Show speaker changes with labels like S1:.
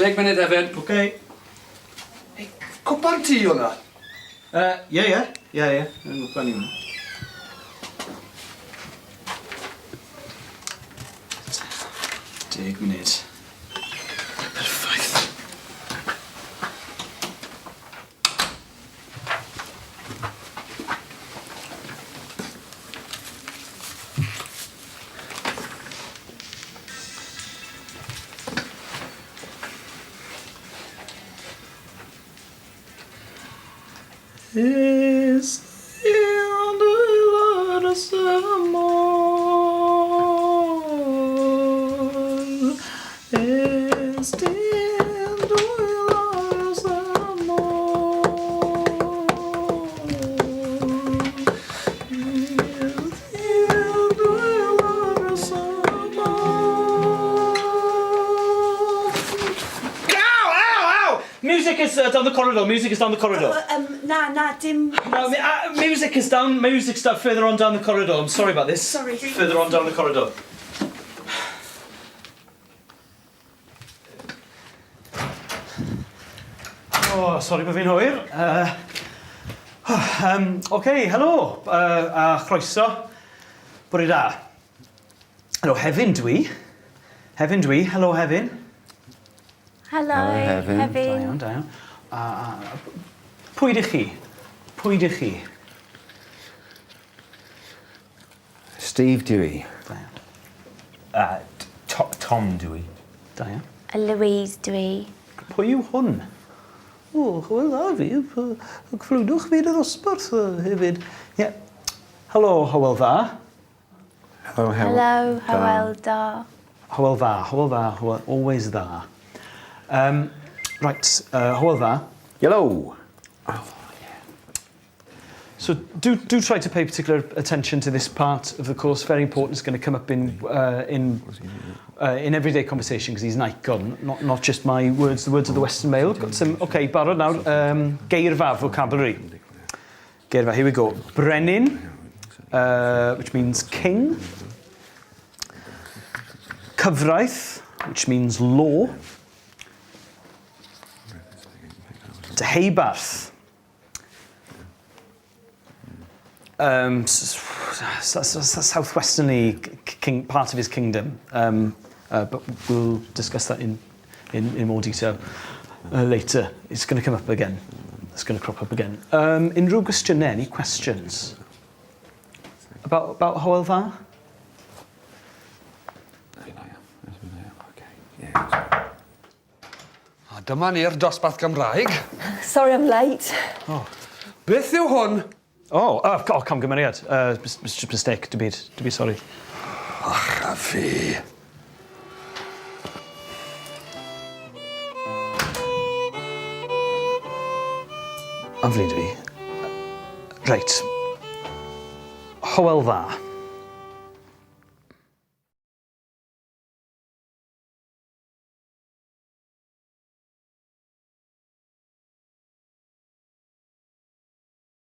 S1: 10 munud, Hefin.
S2: Okay.
S3: Cwpan ti hwnna?
S2: Yeah. Yn gwybod ni hwnna. 10 munud. Perffaith. Is the Lord some more? Is the Lord some more? Ow! Music is down the corridor. Music is down the corridor.
S4: Dim...
S2: No, music's down further on down the corridor. I'm sorry about this.
S4: Sorry.
S2: Further on down the corridor. Oh, sorry bod fi'n hwyr. Okay, helo. A chroeso. Bore da. Helo, Hefin dwi. Helo, Hefin.
S4: Helo, Hefin.
S2: Da iawn. Pwy ydych chi?
S3: Steve dwi.
S2: Da iawn.
S5: Tom dwi.
S2: Da iawn.
S4: Louise dwi.
S2: Pwy yw hwn? O, Hywel Dda fi. Cyflwynwch fi dy ddosbarth hefyd. Ie. Helo, Hywel Dda.
S4: Helo, Hywel Dda.
S2: Hywel Dda. Always dda. Right, Hywel Dda.
S3: Yellow.
S2: So do try to pay particular attention to this part of the course. Very important. It's going to come up in everyday conversation because he's an icon, not just my words, the words of the Western Mail. Got some. Okay, barod now. Geirfa vocabulary. Geirfa. Here we go. Brenin, which means king. Cyfraith, which means law. Deheubarth. Southwesterly part of his kingdom, but we'll discuss that in more detail later. It's going to come up again. It's going to crop up again. Unrhyw gwestiynau, any questions about Hywel Dda?
S1: Dyma ni'r dosbarth Gymraeg.
S6: Sorry I'm late.
S1: Beth yw hwn?
S2: Camgymeriad. Mistake, to be sorry.
S1: Ach, a fi.
S2: Am flin dwi. Reit. Hywel Dda.